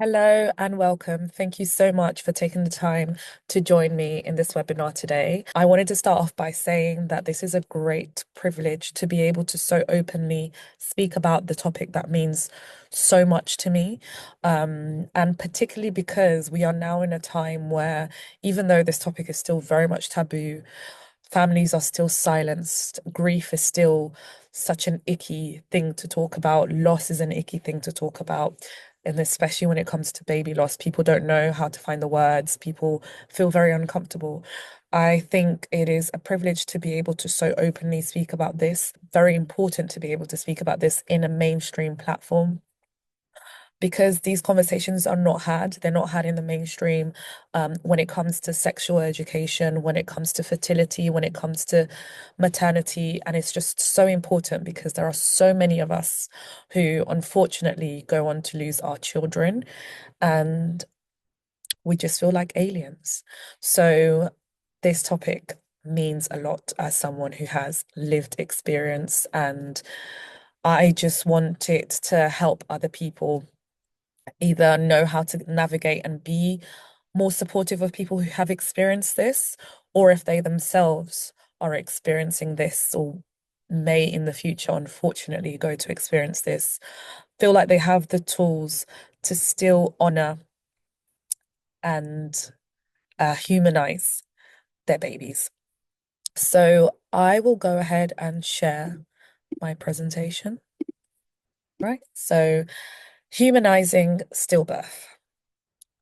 Hello and welcome. Thank you so much for taking the time to join me in this webinar today. I wanted to start off by saying that this is a great privilege to be able to so openly speak about the topic that means so much to me. And particularly because we are now in a time where, even though this topic is still very much taboo, families are still silenced, grief is still such an icky thing to talk about, loss is an icky thing to talk about. And especially when it comes to baby loss, people don't know how to find the words, people feel very uncomfortable. I think it is a privilege to be able to so openly speak about this, very important to be able to speak about this in a mainstream platform because these conversations are not had. They're not had in the mainstream when it comes to sexual education, when it comes to fertility, when it comes to maternity. And it's just so important because there are so many of us who unfortunately go on to lose our children and we just feel like aliens. So this topic means a lot as someone who has lived experience, and I just want it to help other people either know how to navigate and be more supportive of people who have experienced this, or if they themselves are experiencing this or may in the future, unfortunately, go to experience this, feel like they have the tools to still honor and humanize their babies. So I will go ahead and share my presentation. Right. So humanizing stillbirth.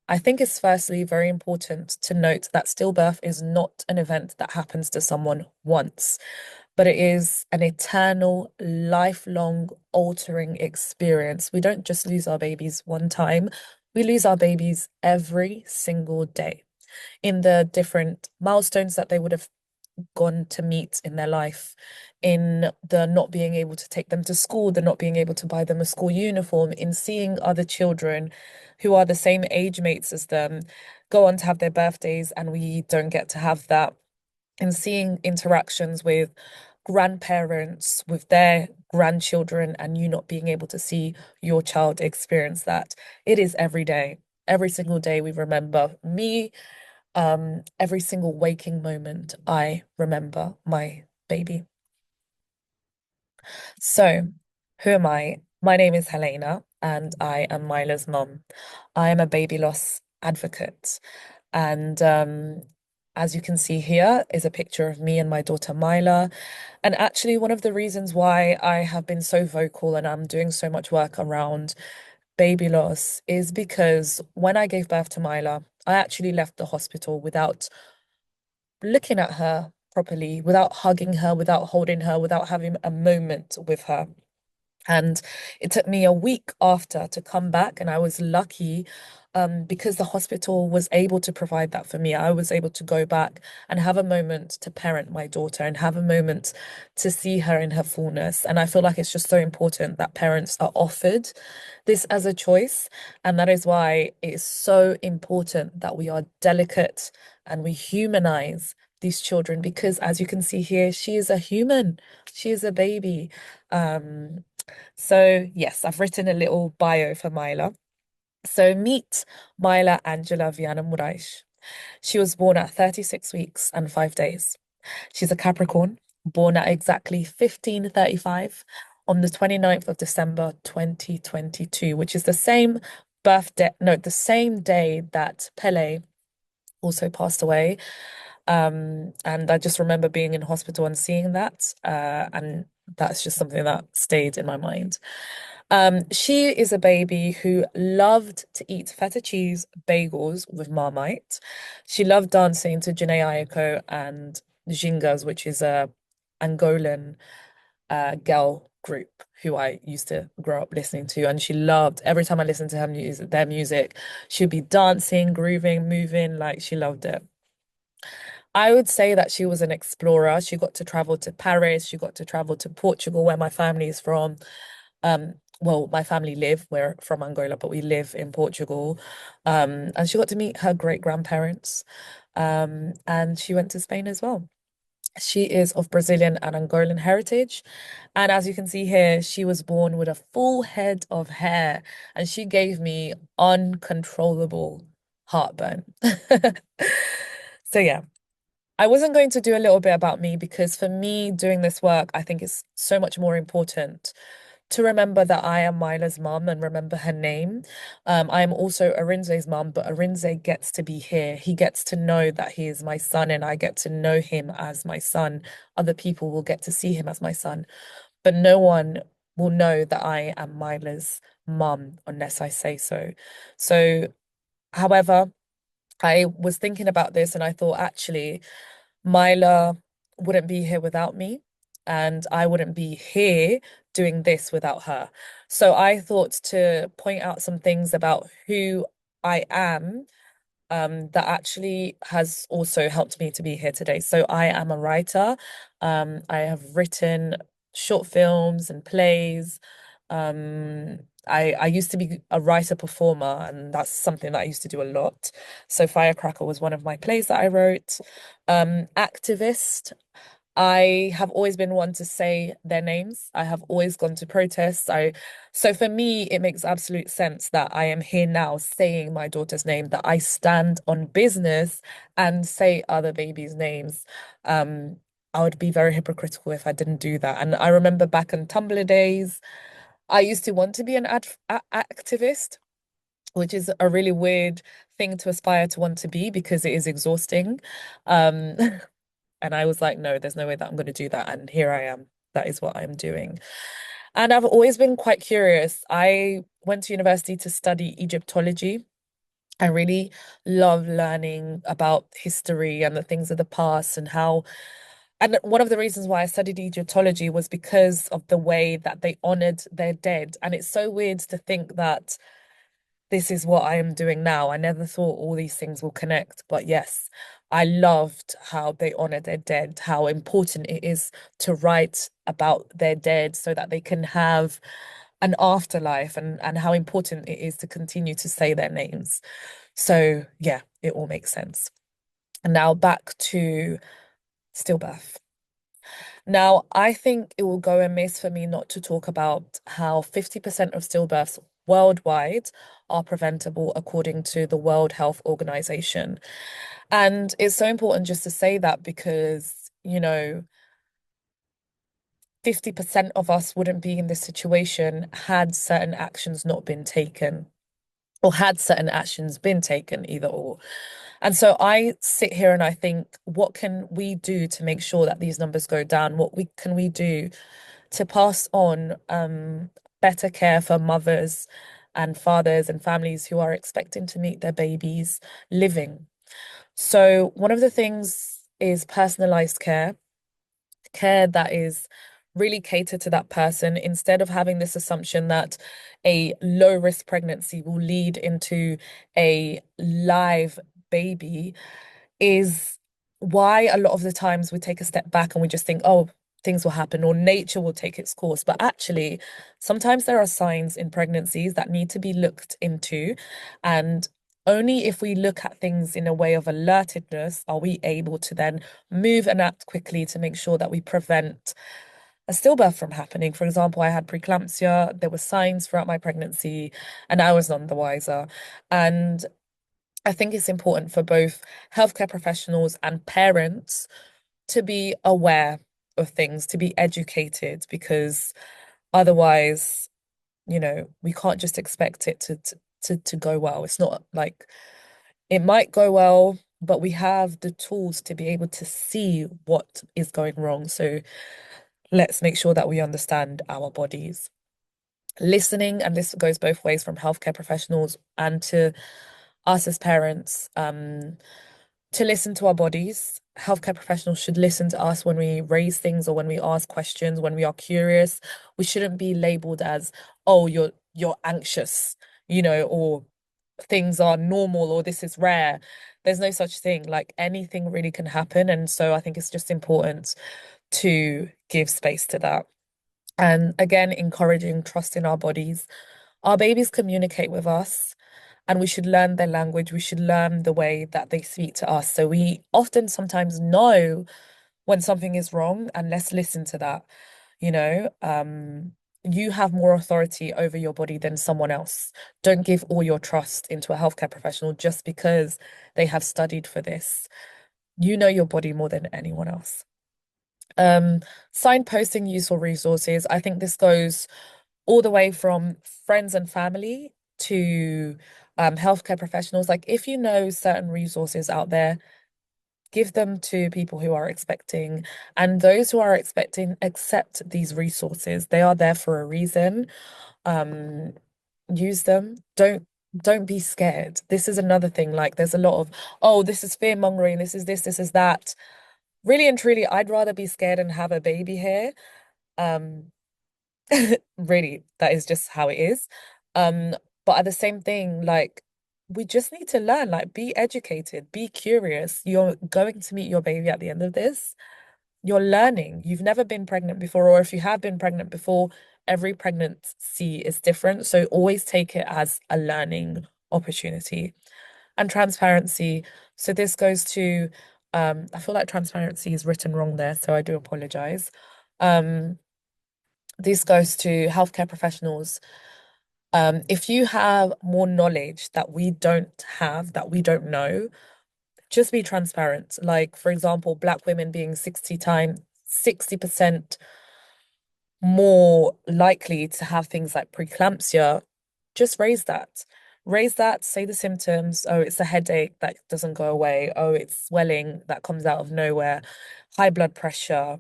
I think it's firstly very important to note that stillbirth is not an event that happens to someone once, but it is an eternal, lifelong, altering experience. We don't just lose our babies one time, we lose our babies every single day in the different milestones that they would have gone to meet in their life, in the not being able to take them to school, the not being able to buy them a school uniform, in seeing other children who are the same age mates as them go on to have their birthdays and we don't get to have that, and seeing interactions with grandparents, with their grandchildren, and you not being able to see your child experience that. It is every day. Every single day we remember me, every single waking moment, I remember my baby. So, who am I? My name is Helena, and I am Mila's mom. I am a baby loss advocate. And as you can see here is a picture of me and my daughter Mila. And actually, one of the reasons why I have been so vocal and I'm doing so much work around baby loss is because when I gave birth to Mila, I actually left the hospital without looking at her properly, without hugging her, without holding her, without having a moment with her. And it took me a week after to come back, and I was lucky because the hospital was able to provide that for me. I was able to go back and have a moment to parent my daughter and have a moment to see her in her fullness. And I feel like it's just so important that parents are offered this as a choice. And that is why it is so important that we are delicate and we humanize these children because, as you can see here, she is a human, she is a baby. Um, so, yes, I've written a little bio for Mila. So, meet Mila Angela Viana Morais. She was born at 36 weeks and 5 days. She's a Capricorn, born at exactly 15:35 on the 29th of December 2022, which is the same birthday, no, the same day that Pele also passed away. And I just remember being in hospital and seeing that, and that's just something that stayed in my mind. She is a baby who loved to eat feta cheese bagels with Marmite. She loved dancing to Jhené Aiko and Gingas, which is a Angolan girl group who I used to grow up listening to. And she loved every time I listened to her music, their music, she'd be dancing, grooving, moving, like she loved it. I would say that she was an explorer. She got to travel to Paris. She got to travel to Portugal, where my family is from. Well, my family live, we're from Angola, but we live in Portugal. And she got to meet her great grandparents. And she went to Spain as well. She is of Brazilian and Angolan heritage. And as you can see here, she was born with a full head of hair and she gave me uncontrollable heartburn. So, yeah, I wasn't going to do a little bit about me because for me, doing this work, I think it's so much more important to remember that I am Mila's mum and remember her name. I am also Arinze's mum, but Arinze gets to be here. He gets to know that he is my son, and I get to know him as my son. Other people will get to see him as my son, but no one will know that I am Mila's mum unless I say so. So, however, I was thinking about this and I thought actually Mila wouldn't be here without me, and I wouldn't be here doing this without her. So I thought to point out some things about who I am, that actually has also helped me to be here today. So I am a writer. I have written short films and plays. I used to be a writer performer, and that's something that I used to do a lot. So Firecracker was one of my plays that I wrote. Activist. I have always been one to say their names. I have always gone to protests. So for me, it makes absolute sense that I am here now saying my daughter's name, that I stand on business and say other babies' names. Um, I would be very hypocritical if I didn't do that. And I remember back in Tumblr days, I used to want to be an activist, which is a really weird thing to aspire to want to be because it is exhausting. Um, And I was like, no, there's no way that I'm going to do that. And here I am. That is what I'm doing. And I've always been quite curious. I went to university to study Egyptology. I really love learning about history and the things of the past and how. And one of the reasons why I studied Egyptology was because of the way that they honored their dead. And it's so weird to think that this is what I am doing now. I never thought all these things will connect, but yes, I loved how they honor their dead, how important it is to write about their dead so that they can have an afterlife, and how important it is to continue to say their names. So yeah, it all makes sense. And now back to stillbirth. Now, I think it will go amiss for me not to talk about how 50% of stillbirths worldwide are preventable according to the World Health Organization. And it's so important just to say that because, 50% of us wouldn't be in this situation had certain actions not been taken, or had certain actions been taken, either or. And so I sit here and I think, what can we do to make sure that these numbers go down? What we can we do to pass on better care for mothers and fathers and families who are expecting to meet their babies living? So one of the things is personalized care, care that is really catered to that person instead of having this assumption that a low risk pregnancy will lead into a live baby is why a lot of the times we take a step back and we just think, oh, things will happen or nature will take its course. But actually, sometimes there are signs in pregnancies that need to be looked into. And only if we look at things in a way of alertedness are we able to then move and act quickly to make sure that we prevent a stillbirth from happening. For example, I had preeclampsia, there were signs throughout my pregnancy, and I was none the wiser. And I think it's important for both healthcare professionals and parents to be aware of things, to be educated, because otherwise, we can't just expect it to go well. It's not like it might go well, but we have the tools to be able to see what is going wrong. So let's make sure that we understand our bodies. Listening, and this goes both ways from healthcare professionals and to us as parents, to listen to our bodies. Healthcare professionals should listen to us when we raise things or when we ask questions, when we are curious. We shouldn't be labeled as, oh, you're anxious, or things are normal or this is rare. There's no such thing. Like anything really can happen. And so I think it's just important to give space to that. And again, encouraging trust in our bodies. Our babies communicate with us, and we should learn their language. We should learn the way that they speak to us. So we often sometimes know when something is wrong, and let's listen to that. You know, you have more authority over your body than someone else. Don't give all your trust into a healthcare professional just because they have studied for this. You know your body more than anyone else. Um, Signposting useful resources. I think this goes all the way from friends and family to healthcare professionals. Like if you know certain resources out there, give them to people who are expecting, and those who are expecting accept these resources. They are there for a reason. Um, Use them. Don't be scared. This is another thing. Like there's a lot of, oh, this is fear mongering, this is that. Really and truly, I'd rather be scared and have a baby here. Um, really, that is just how it is. Um, but at the same thing, like we just need to learn, like be educated, be curious. You're going to meet your baby at the end of this. You're learning. You've never been pregnant before, or if you have been pregnant before, every pregnancy is different. So always take it as a learning opportunity. And transparency. So this goes to, I feel like transparency is written wrong there, so I do apologize. Um, this goes to healthcare professionals. If you have more knowledge that we don't have, that we don't know, just be transparent. Like, for example, Black women being 60% more likely to have things like preeclampsia, just raise that. Raise that, say the symptoms. Oh, it's a headache that doesn't go away. Oh, it's swelling that comes out of nowhere, high blood pressure,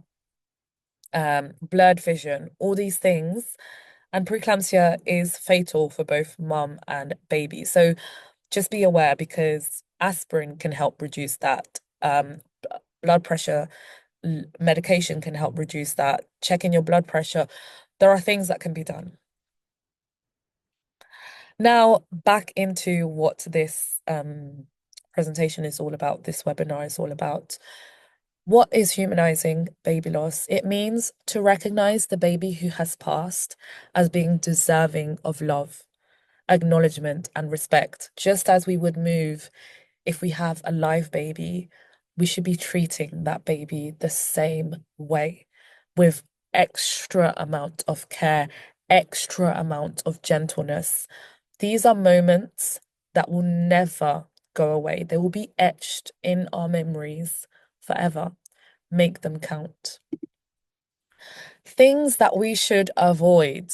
blurred vision, all these things. And preeclampsia is fatal for both mum and baby. So just be aware because aspirin can help reduce that. Blood pressure medication can help reduce that. Checking your blood pressure. There are things that can be done. Now, back into what this presentation is all about, this webinar is all about. What is humanizing baby loss? It means to recognize the baby who has passed as being deserving of love, acknowledgement, and respect, just as we would move if we have a live baby. We should be treating that baby the same way with extra amount of care, extra amount of gentleness. These are moments that will never go away. They will be etched in our memories forever. Make them count. Things that we should avoid.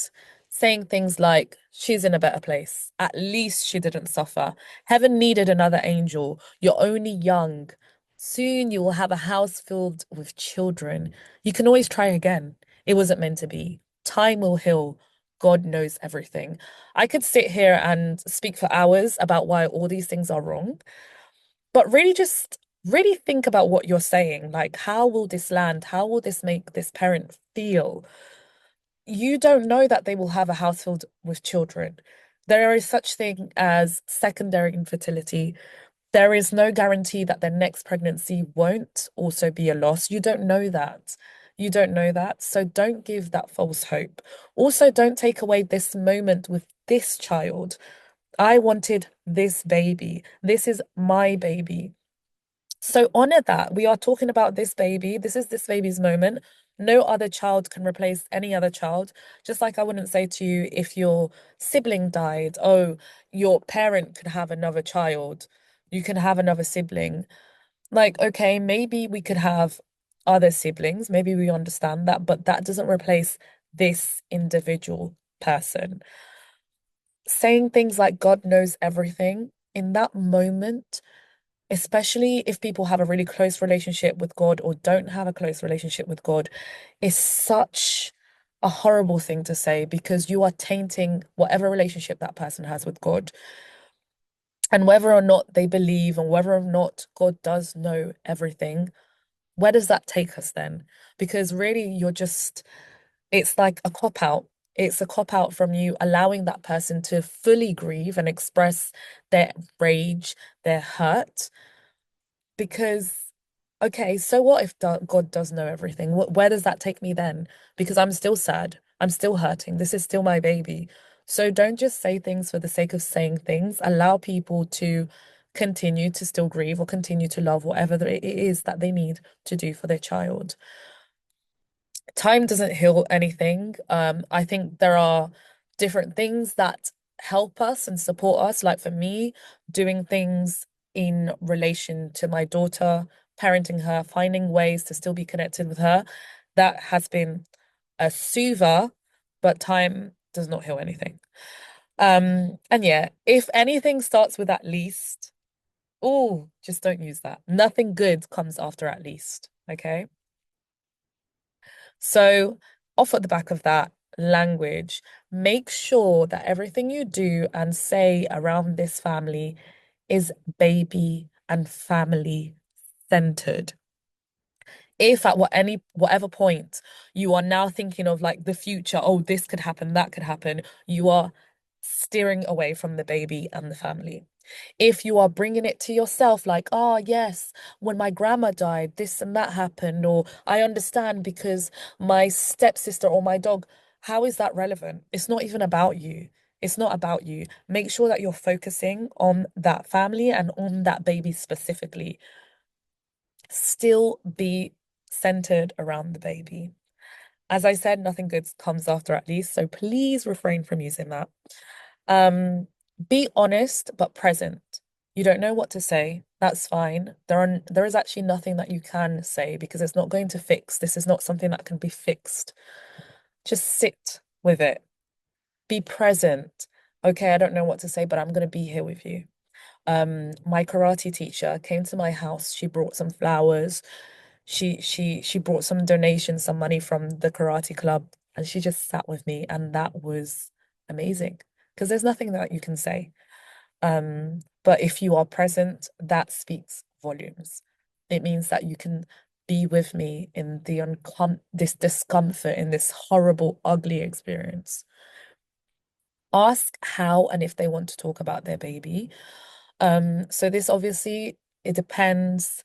Saying things like, she's in a better place. At least she didn't suffer. Heaven needed another angel. You're only young. Soon you will have a house filled with children. You can always try again. It wasn't meant to be. Time will heal. God knows everything. I could sit here and speak for hours about why all these things are wrong, but really just really think about what you're saying. Like, how will this land? How will this make this parent feel? You don't know that they will have a house filled with children. There is such thing as secondary infertility. There is no guarantee that their next pregnancy won't also be a loss. You don't know that. You don't know that. So don't give that false hope. Also, don't take away this moment with this child. I wanted this baby. This is my baby. So honor that. We are talking about this baby. This is this baby's moment. No other child can replace any other child. Just like I wouldn't say to you if your sibling died, oh, your parent could have another child. You can have another sibling. Like, okay, maybe we could have other siblings. Maybe we understand that, but that doesn't replace this individual person. Saying things like God knows everything in that moment, especially if people have a really close relationship with God or don't have a close relationship with God, is such a horrible thing to say because you are tainting whatever relationship that person has with God. And whether or not they believe and whether or not God does know everything, where does that take us then? Because really, it's like a cop out. It's a cop out from you allowing that person to fully grieve and express their rage, their hurt, because okay, so what if God does know everything? Where does that take me then? Because I'm still sad. I'm still hurting. This is still my baby. So don't just say things for the sake of saying things. Allow people to continue to still grieve or continue to love whatever it is that they need to do for their child. Time doesn't heal anything. I think there are different things that help us and support us. Like for me, doing things in relation to my daughter, parenting her, finding ways to still be connected with her, that has been a soother, but time does not heal anything. And yeah, if anything starts with at least, oh, just don't use that. Nothing good comes after at least. Okay. So, off at the back of that language, make sure that everything you do and say around this family is baby and family centered. If at whatever point you are now thinking of like the future, oh, this could happen, that could happen, you are steering away from the baby and the family. If you are bringing it to yourself, like, oh, yes, when my grandma died, this and that happened, or I understand because my stepsister or my dog, how is that relevant? It's not even about you. It's not about you. Make sure that you're focusing on that family and on that baby specifically. Still be centered around the baby. As I said, nothing good comes after at least, so please refrain from using that. Um, be honest but present. You don't know what to say. That's fine. There is actually nothing that you can say because it's not going to fix. This is not something that can be fixed. Just sit with it. Be present. Okay, I don't know what to say, but I'm going to be here with you. My karate teacher came to my house. She brought some flowers. She brought some donations, some money from the karate club, and she just sat with me, and that was amazing because there's nothing that you can say. But if you are present, that speaks volumes. It means that you can be with me in this discomfort, in this horrible, ugly experience. Ask how and if they want to talk about their baby. So this obviously it depends.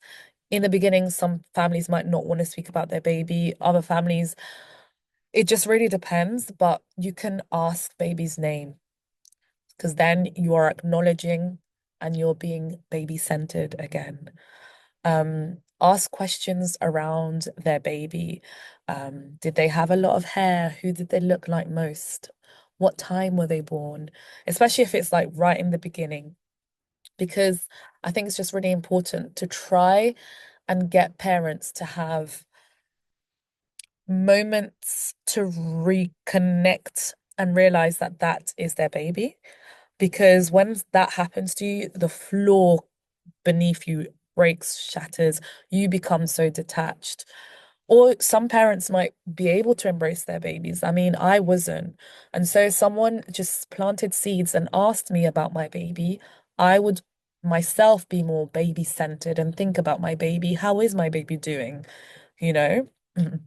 In the beginning, some families might not want to speak about their baby. Other families, it just really depends. But you can ask baby's name because then you are acknowledging and you're being baby-centered again. Ask questions around their baby. Did they have a lot of hair? Who did they look like most? What time were they born? Especially if it's like right in the beginning, because I think it's just really important to try and get parents to have moments to reconnect and realize that that is their baby. Because when that happens to you, the floor beneath you breaks, shatters, you become so detached. Or some parents might be able to embrace their babies. I mean, I wasn't. And so if someone just planted seeds and asked me about my baby, I would myself be more baby centered and think about my baby. How is my baby doing? You know? Mhm.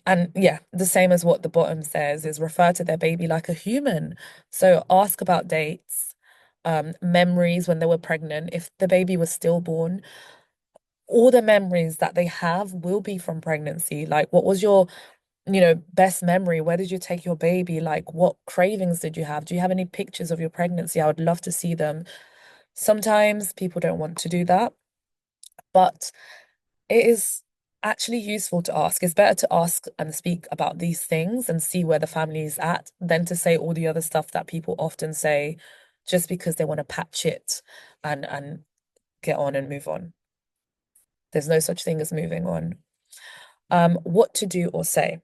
And yeah, the same as what the bottom says is refer to their baby like a human. So ask about dates, memories when they were pregnant. If the baby was stillborn, all the memories that they have will be from pregnancy. Like, what was your, best memory? Where did you take your baby? Like, what cravings did you have? Do you have any pictures of your pregnancy? I would love to see them. Sometimes people don't want to do that, but it is actually useful to ask. It's better to ask and speak about these things and see where the family is at than to say all the other stuff that people often say just because they want to patch it and get on and move on. There's no such thing as moving on. What to do or say.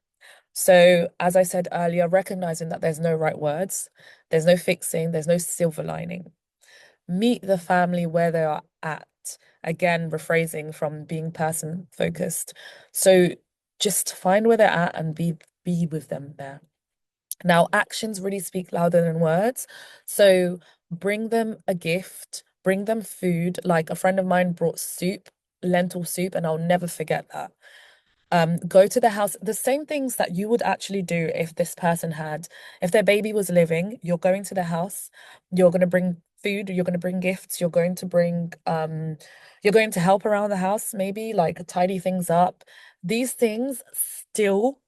So, as I said earlier, recognizing that there's no right words, there's no fixing, there's no silver lining. Meet the family where they are at. Again, rephrasing from being person focused. So just find where they're at and be with them there. Now, actions really speak louder than words. So bring them a gift, bring them food. Like a friend of mine brought soup, lentil soup, and I'll never forget that. Go to the house, the same things that you would actually do if this person had, if their baby was living, you're going to the house, you're going to bring food, you're going to bring gifts, you're going to help around the house, maybe like tidy things up. These things still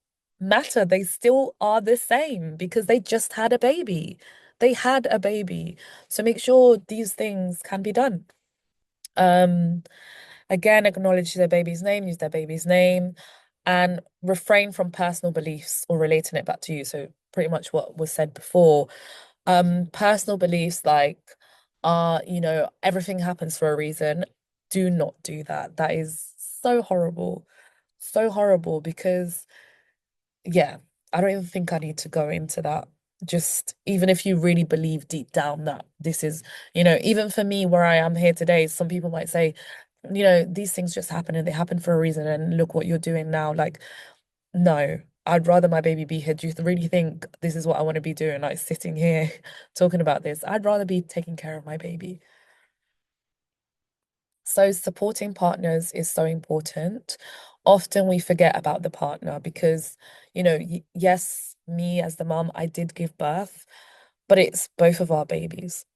matter. They still are the same because they just had a baby. they had a baby. So make sure these things can be done. Um, Again, acknowledge their baby's name, use their baby's name, and refrain from personal beliefs or relating it back to you. So pretty much what was said before. Personal beliefs like, everything happens for a reason. Do not do that. That is so horrible. So horrible because, yeah, I don't even think I need to go into that. Just even if you really believe deep down that this is, even for me where I am here today, some people might say, these things just happen and they happen for a reason. And look what you're doing now. Like, no, I'd rather my baby be here. Do you really think this is what I want to be doing? Like sitting here talking about this. I'd rather be taking care of my baby. So supporting partners is so important. Often we forget about the partner because, yes, me as the mum, I did give birth, but it's both of our babies.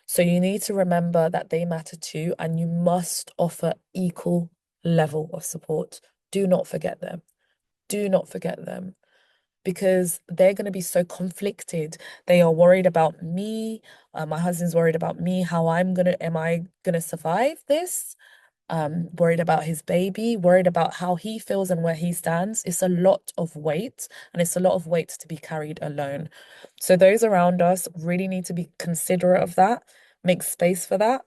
So you need to remember that they matter too, and you must offer equal level of support. Do not forget them. Do not forget them because they're going to be so conflicted. They are worried about me. My husband's worried about me, am I gonna survive this? Worried about his baby, worried about how he feels and where he stands. It's a lot of weight, and it's a lot of weight to be carried alone. So those around us really need to be considerate of that, make space for that,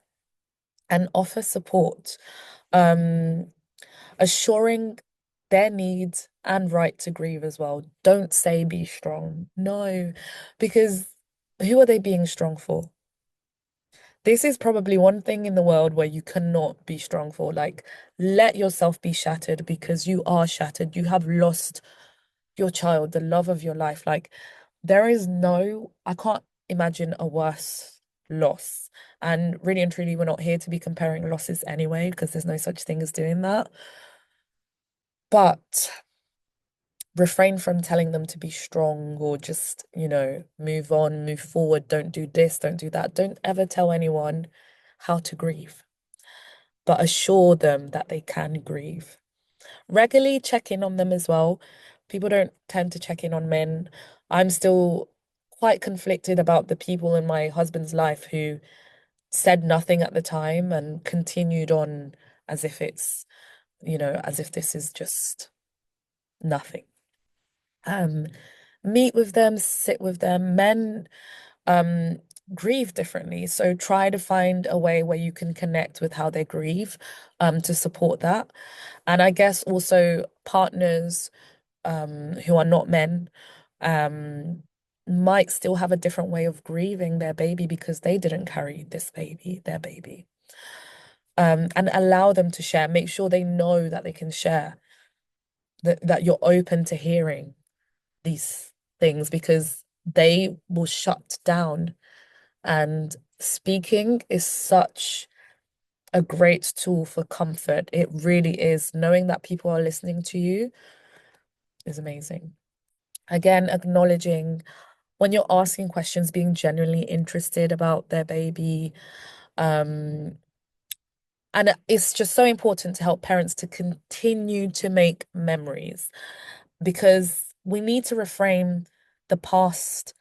and offer support. Um, Assuring their needs and right to grieve as well. Don't say be strong. No, because who are they being strong for? This is probably one thing in the world where you cannot be strong for. Like, let yourself be shattered because you are shattered. You have lost your child, the love of your life. Like, I can't imagine a worse loss. And really and truly, we're not here to be comparing losses anyway, because there's no such thing as doing that. But refrain from telling them to be strong or just, move on, move forward, don't do this, don't do that. Don't ever tell anyone how to grieve, but assure them that they can grieve. Regularly check in on them as well. People don't tend to check in on men. I'm still quite conflicted about the people in my husband's life who said nothing at the time and continued on as if as if this is just nothing. Um, Meet with them, sit with them. Men um grieve differently. So try to find a way where you can connect with how they grieve, to support that. And I guess also partners who are not men um might still have a different way of grieving their baby because they didn't carry their baby. And allow them to share. Make sure they know that they can share, that you're open to hearing these things because they will shut down. And speaking is such a great tool for comfort. It really is. Knowing that people are listening to you is amazing. Again, acknowledging when you're asking questions, being genuinely interested about their baby. Um, and it's just so important to help parents to continue to make memories because we need to reframe the past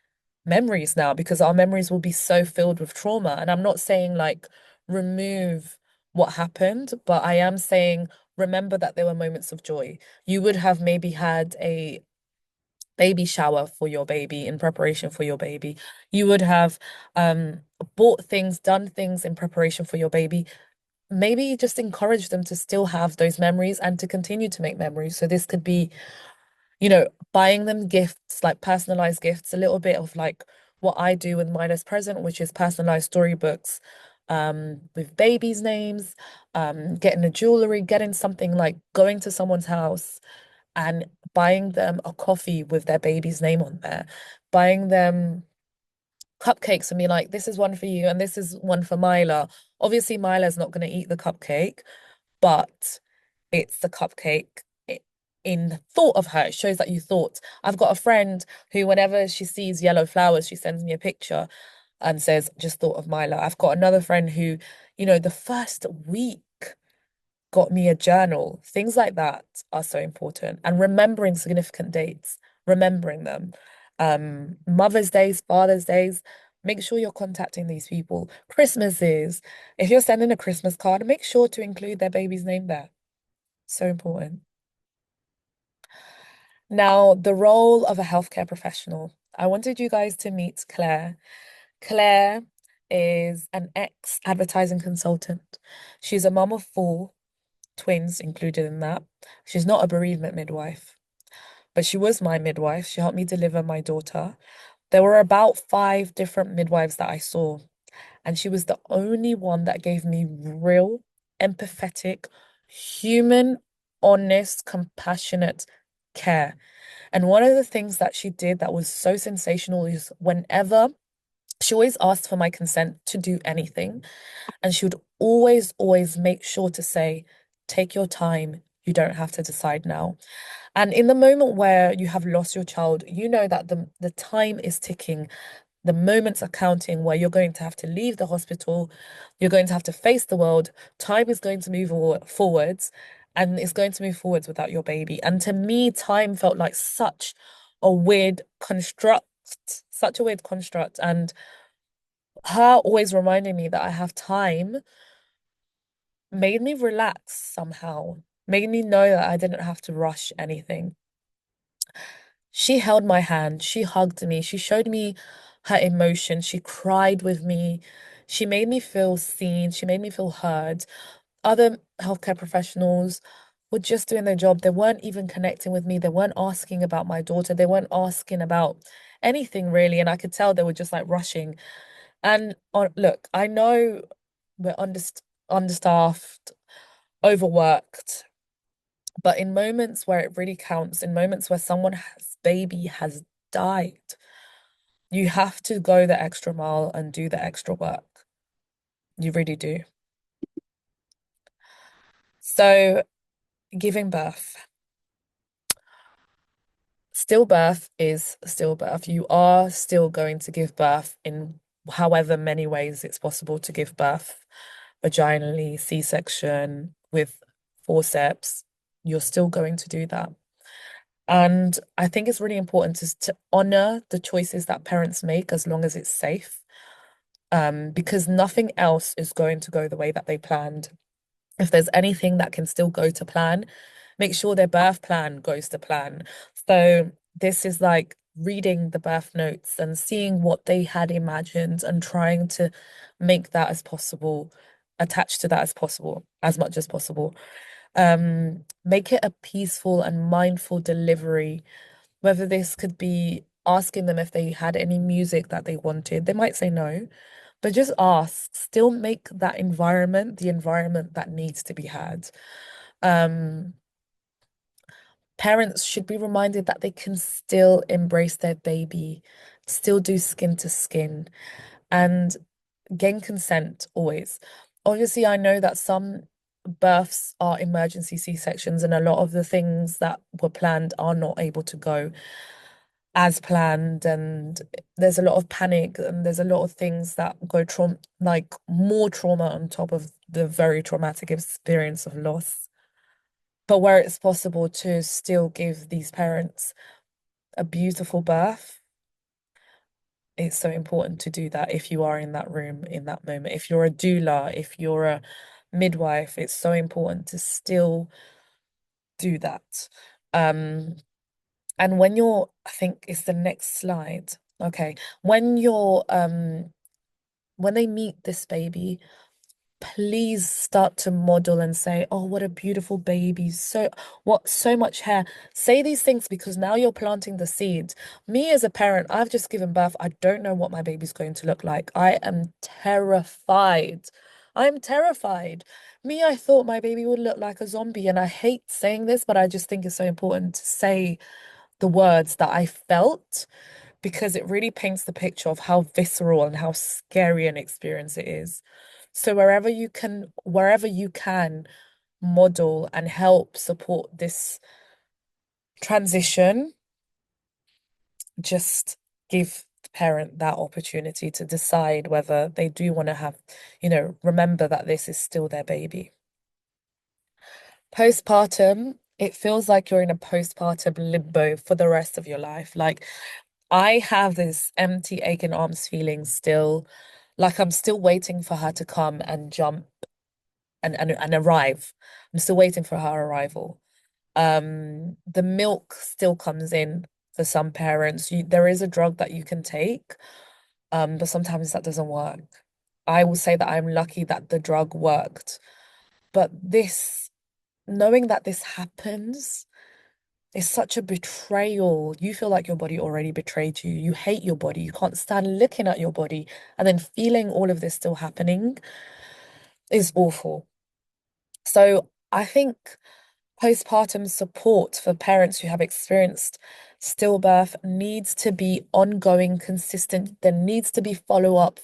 memories now because our memories will be so filled with trauma. And I'm not saying like remove what happened, but I am saying remember that there were moments of joy. You would have maybe had a baby shower for your baby in preparation for your baby. You would have bought things, done things in preparation for your baby. Maybe just encourage them to still have those memories and to continue to make memories. So this could be buying them gifts, like personalized gifts, a little bit of like what I do with Milo's Present, which is personalized storybooks, with babies' names, getting a jewelry, getting something like going to someone's house and buying them a coffee with their baby's name on there, buying them cupcakes and be like, this is one for you and this is one for Mila. Obviously, Mila's not going to eat the cupcake, but it's the cupcake in thought of her. It shows that you thought. I've got a friend who, whenever she sees yellow flowers, she sends me a picture and says, just thought of Mila. I've got another friend who, the first week got me a journal. Things like that are so important. And remembering significant dates, remembering them. Mother's Days, Father's Days, Make sure you're contacting these people. Christmases, if you're sending a Christmas card, make sure to include their baby's name there. So important. Now, the role of a healthcare professional. I wanted you guys to meet Claire. Claire is an ex-advertising consultant. She's a mom of four, twins included in that. She's not a bereavement midwife, but she was my midwife. She helped me deliver my daughter. There were about five different midwives that I saw, and she was the only one that gave me real, empathetic, human, honest, compassionate care. And one of the things that she did that was so sensational is whenever she always asked for my consent to do anything, and she would always, always make sure to say, take your time. You don't have to decide now. And in the moment where you have lost your child, you know that the time is ticking. The moments are counting where you're going to have to leave the hospital, you're going to have to face the world. Time is going to move forwards, and it's going to move forwards without your baby. And to me, time felt like a weird construct, such a weird construct. And her always reminding me that I have time made me relax somehow, made me know that I didn't have to rush anything. She held my hand, she hugged me, she showed me her emotion, she cried with me, she made me feel seen, she made me feel heard. Other healthcare professionals were just doing their job. They weren't even connecting with me. They weren't asking about my daughter. They weren't asking about anything really. And I could tell they were just like rushing. And look, I know we're understaffed, overworked, but in moments where it really counts, in moments where someone's baby has died, you have to go the extra mile and do the extra work. You really do. So, giving birth. Stillbirth is stillbirth. You are still going to give birth in however many ways it's possible to give birth, vaginally, C-section, with forceps. You're still going to do that. And I think it's really important to honor the choices that parents make as long as it's safe, because nothing else is going to go the way that they planned. If there's anything that can still go to plan, make sure their birth plan goes to plan. So this is like reading the birth notes and seeing what they had imagined and trying to make that as possible, attached to that as possible, as much as possible. Make it a peaceful and mindful delivery, whether this could be asking them if they had any music that they wanted. They might say no, but just ask. Still make that environment the environment that needs to be had. Um, Parents should be reminded that they can still embrace their baby, still do skin to skin, and gain consent always. Obviously, I know that some births are emergency C-sections, and a lot of the things that were planned are not able to go as planned, and there's a lot of panic, and there's a lot of things that go like more trauma on top of the very traumatic experience of loss. But where it's possible to still give these parents a beautiful birth, it's so important to do that if you are in that room in that moment. If you're a doula, if you're a midwife, it's so important to still do that. Um, and when you're, I think it's the next slide. Okay. When they meet this baby, please start to model and say, oh, what a beautiful baby. So much hair. Say these things because now you're planting the seeds. Me as a parent, I've just given birth. I don't know what my baby's going to look like. I am terrified. I'm terrified. Me, I thought my baby would look like a zombie. And I hate saying this, but I just think it's so important to say the words that I felt because it really paints the picture of how visceral and how scary an experience it is. So wherever you can model and help support this transition, just give the parent that opportunity to decide whether they do want to have, remember that this is still their baby. Postpartum, it feels like you're in a postpartum limbo for the rest of your life. Like I have this empty aching arms feeling still, like I'm still waiting for her to come and jump and arrive. I'm still waiting for her arrival. The milk still comes in for some parents. There is a drug that you can take, but sometimes that doesn't work. I will say that I'm lucky that the drug worked, but knowing that this happens is such a betrayal. You feel like your body already betrayed you. You hate your body. You can't stand looking at your body, and then feeling all of this still happening is awful. So I think postpartum support for parents who have experienced stillbirth needs to be ongoing, consistent. There needs to be follow-up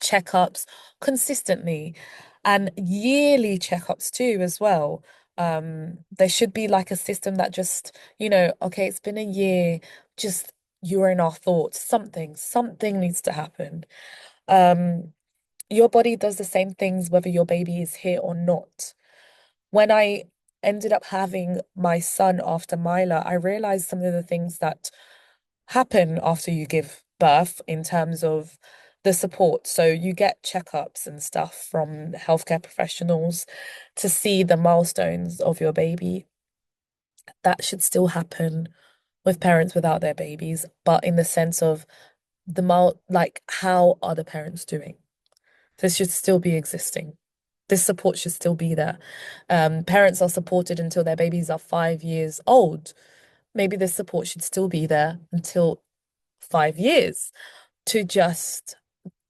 checkups consistently and yearly checkups too as well. There should be like a system that just, okay, it's been a year, just you're in our thoughts. Something needs to happen. Um, your body does the same things whether your baby is here or not. When I ended up having my son after Mila, I realized some of the things that happen after you give birth in terms of the support. So you get checkups and stuff from healthcare professionals to see the milestones of your baby. That should still happen with parents without their babies, but in the sense of like how are the parents doing? This should still be existing. This support should still be there. Parents are supported until their babies are 5 years old. Maybe this support should still be there until 5 years to just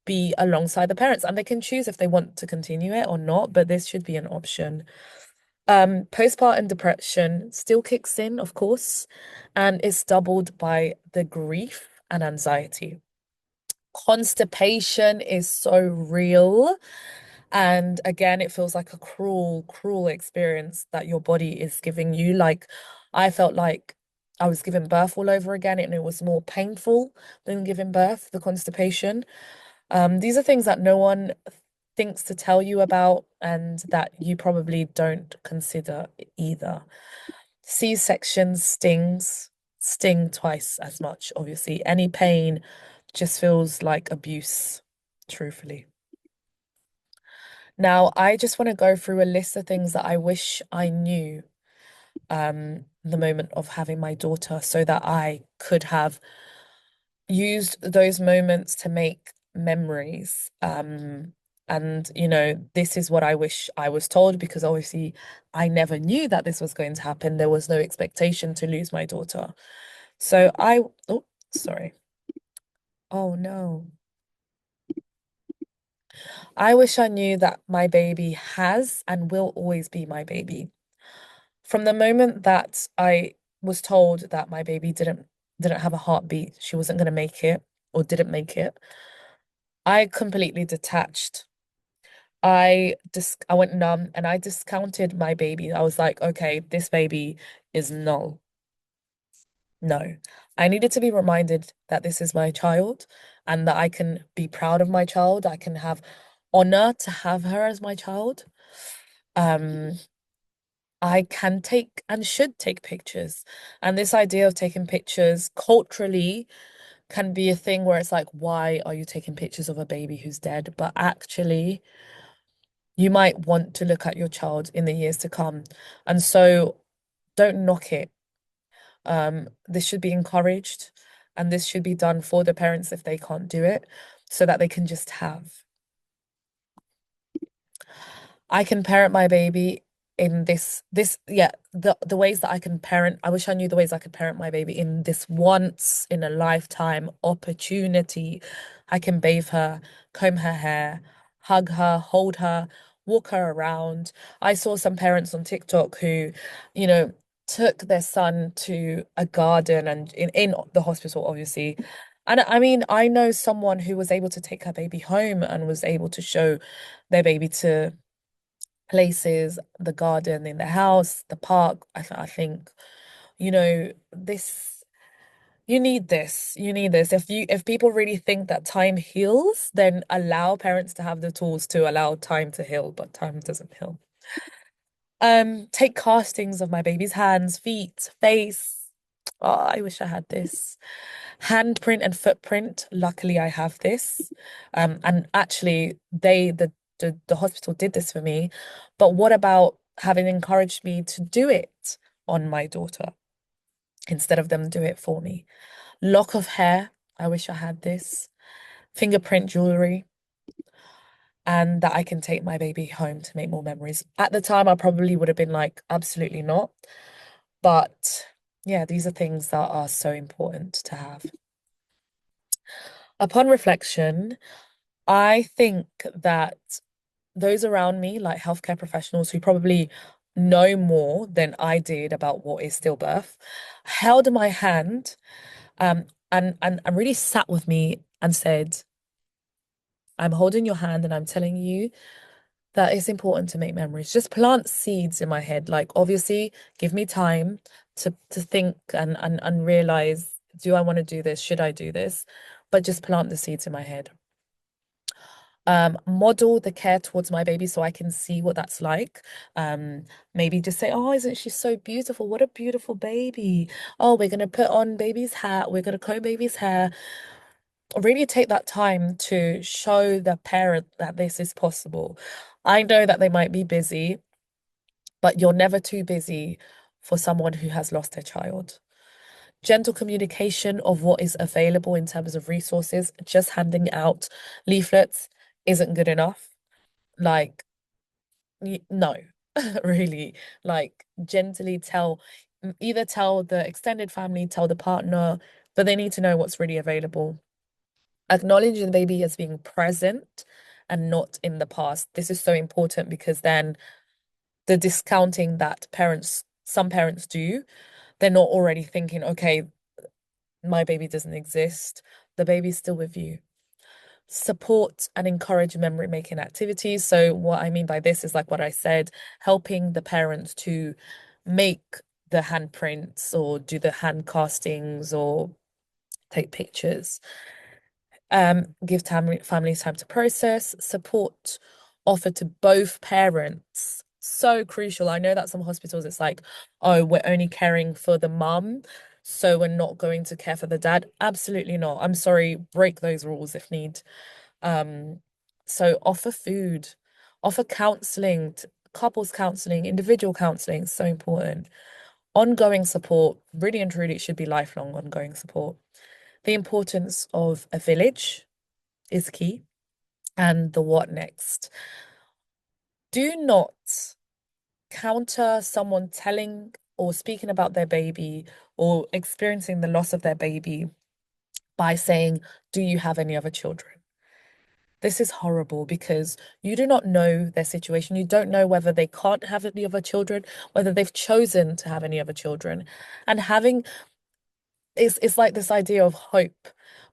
be alongside the parents. And they can choose if they want to continue it or not, but this should be an option. Postpartum depression still kicks in, of course, and it's doubled by the grief and anxiety. Constipation is so real. And again, it feels like a cruel experience that your body is giving you. Like, I felt like I was giving birth all over again, and it was more painful than giving birth, the constipation. These are things that no one thinks to tell you about and that you probably don't consider either. C-sections sting twice as much, obviously. Any pain just feels like abuse, truthfully. Now, I just want to go through a list of things that I wish I knew the moment of having my daughter so that I could have used those moments to make memories. And this is what I wish I was told because obviously I never knew that this was going to happen. There was no expectation to lose my daughter. So oh, sorry. Oh no. I wish I knew that my baby has and will always be my baby. From the moment that I was told that my baby didn't have a heartbeat, she wasn't going to make it or didn't make it, I completely detached. I went numb and I discounted my baby. I was like, okay, this baby is null. No. I needed to be reminded that this is my child and that I can be proud of my child. I can have honor to have her as my child. Um, I can take and should take pictures. And this idea of taking pictures culturally can be a thing where it's like, why are you taking pictures of a baby who's dead? But actually, you might want to look at your child in the years to come. And so don't knock it. This should be encouraged, and this should be done for the parents if they can't do it, so that they can just have. I can parent my baby in the ways that I can parent. I wish I knew the ways I could parent my baby in this once in a lifetime opportunity. I can bathe her, comb her hair, hug her, hold her, walk her around. I saw some parents on TikTok who, you know, took their son to a garden and in the hospital, obviously. And I mean, I know someone who was able to take her baby home and was able to show their baby to places, the garden in the house, the park. I think, this you need this. You need this. If people really think that time heals, then allow parents to have the tools to allow time to heal, but time doesn't heal. Take castings of my baby's hands, feet, face. Oh, I wish I had this. Handprint and footprint. Luckily, I have this. And actually, the hospital did this for me. But what about having encouraged me to do it on my daughter instead of them do it for me? Lock of hair. I wish I had this. Fingerprint jewelry. And that I can take my baby home to make more memories. At the time, I probably would have been like, absolutely not. But yeah, these are things that are so important to have. Upon reflection, I think that those around me, like healthcare professionals who probably know more than I did about what is stillbirth, held my hand and really sat with me and said, I'm holding your hand and I'm telling you that it's important to make memories. Just plant seeds in my head. Like obviously, give me time to think and realize, do I want to do this? Should I do this? But just plant the seeds in my head. Model the care towards my baby so I can see what that's like. Um, Maybe just say, oh, isn't she so beautiful? What a beautiful baby. Oh, we're gonna put on baby's hat, we're gonna comb baby's hair. Really take that time to show the parent that this is possible. I know that they might be busy, but you're never too busy for someone who has lost their child. Gentle communication of what is available in terms of resources, just handing out leaflets isn't good enough. Like, no, really. Like, gently tell, either tell the extended family, tell the partner, but they need to know what's really available. Acknowledge the baby as being present and not in the past. This is so important because then the discounting that some parents do, they're not already thinking, okay, my baby doesn't exist. The baby's still with you. Support and encourage memory making activities. So, what I mean by this is like what I said, helping the parents to make the handprints or do the hand castings or take pictures. Give families time to process, support offered to both parents. So crucial. I know that some hospitals it's like, oh, we're only caring for the mum, so we're not going to care for the dad. Absolutely not. I'm sorry, break those rules if need. Um, so offer food, offer counseling, couples counseling, individual counseling, so important. Ongoing support, really and truly, it should be lifelong ongoing support. The importance of a village is key. And the what next. Do not counter someone telling or speaking about their baby or experiencing the loss of their baby by saying, do you have any other children? This is horrible because you do not know their situation. You don't know whether they can't have any other children, whether they've chosen to have any other children. And having it's like this idea of hope.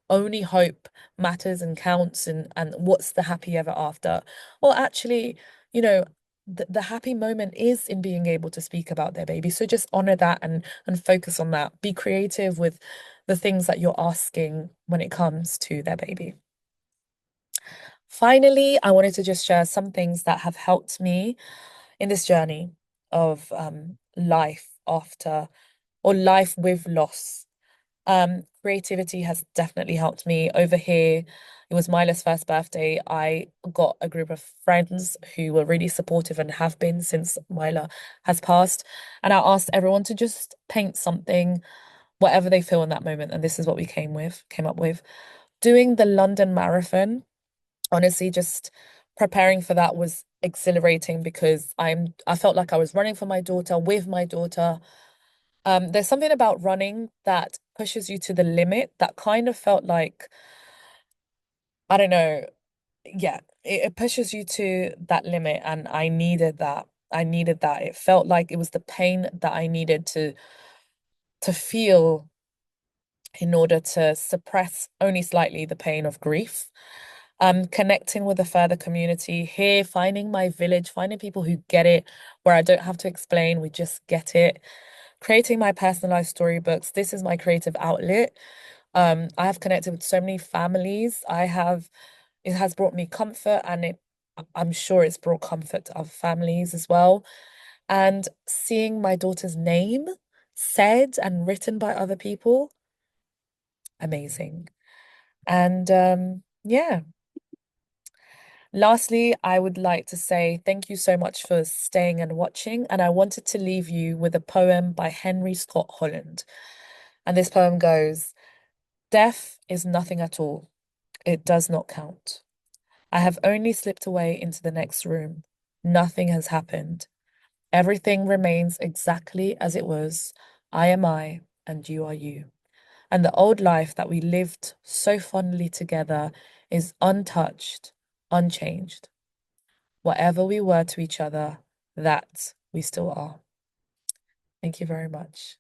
Only hope matters and counts and what's the happy ever after. Well, actually, you know, the happy moment is in being able to speak about their baby. So just honor that and focus on that. Be creative with the things that you're asking when it comes to their baby. Finally, I wanted to just share some things that have helped me in this journey of life after or life with loss. Creativity has definitely helped me. Over here, it was Mila's first birthday. I got a group of friends who were really supportive and have been since Mila has passed. And I asked everyone to just paint something, whatever they feel in that moment. And this is what we came up with. Doing the London Marathon, honestly, just preparing for that was exhilarating because I felt like I was running for my daughter with my daughter. There's something about running that pushes you to the limit that kind of felt like, I don't know, yeah, it pushes you to that limit, and I needed that. I needed that. It felt like it was the pain that I needed to feel in order to suppress only slightly the pain of grief. Connecting with a further community here, finding my village, finding people who get it, where I don't have to explain, we just get it. Creating my personalized storybooks. This is my creative outlet. I have connected with so many families. It has brought me comfort and I'm sure it's brought comfort to other families as well. And seeing my daughter's name said and written by other people, amazing. And yeah. Lastly, I would like to say thank you so much for staying and watching. And I wanted to leave you with a poem by Henry Scott Holland. And this poem goes, Death is nothing at all. It does not count. I have only slipped away into the next room. Nothing has happened. Everything remains exactly as it was. I am I, and you are you. And the old life that we lived so fondly together is untouched, unchanged. Whatever we were to each other, that we still are. Thank you very much.